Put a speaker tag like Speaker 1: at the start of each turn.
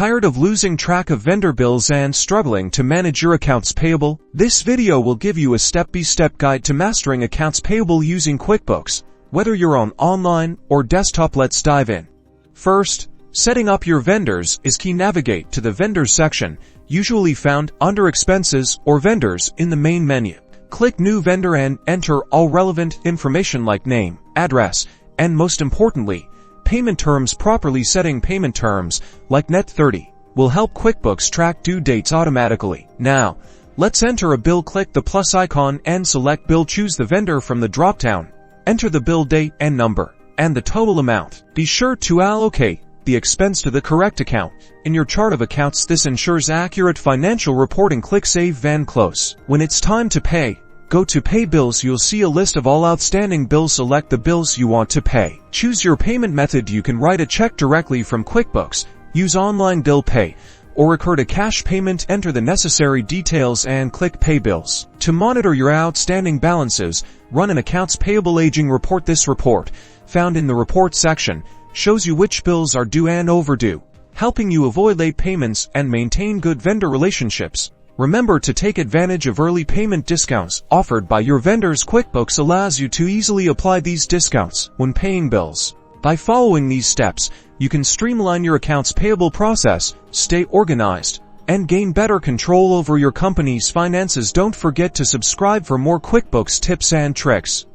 Speaker 1: Tired of losing track of vendor bills and struggling to manage your accounts payable? This video will give you a step-by-step guide to mastering accounts payable using QuickBooks. Whether you're on online or desktop, let's dive in. First, setting up your vendors is key. Navigate to the Vendors section, usually found under Expenses or Vendors in the main menu. Click New Vendor and enter all relevant information like name, address, and most importantly, payment terms. Properly setting payment terms, like net 30, will help QuickBooks track due dates automatically. Now, let's enter a bill. Click the plus icon and select Bill. Choose the vendor from the drop-down. Enter the bill date and number, and the total amount. Be sure to allocate the expense to the correct account in your chart of accounts. This ensures accurate financial reporting. Click Save and Close. When it's time to pay, go to Pay Bills. You'll see a list of all outstanding bills. Select the bills you want to pay. Choose your payment method. You can write a check directly from QuickBooks, use online bill pay, or record a cash payment. Enter the necessary details and click Pay Bills. To monitor your outstanding balances, run an accounts payable aging report. This report, found in the Report section, shows you which bills are due and overdue, helping you avoid late payments and maintain good vendor relationships. Remember to take advantage of early payment discounts offered by your vendors. QuickBooks allows you to easily apply these discounts when paying bills. By following these steps, you can streamline your accounts payable process, stay organized, and gain better control over your company's finances. Don't forget to subscribe for more QuickBooks tips and tricks.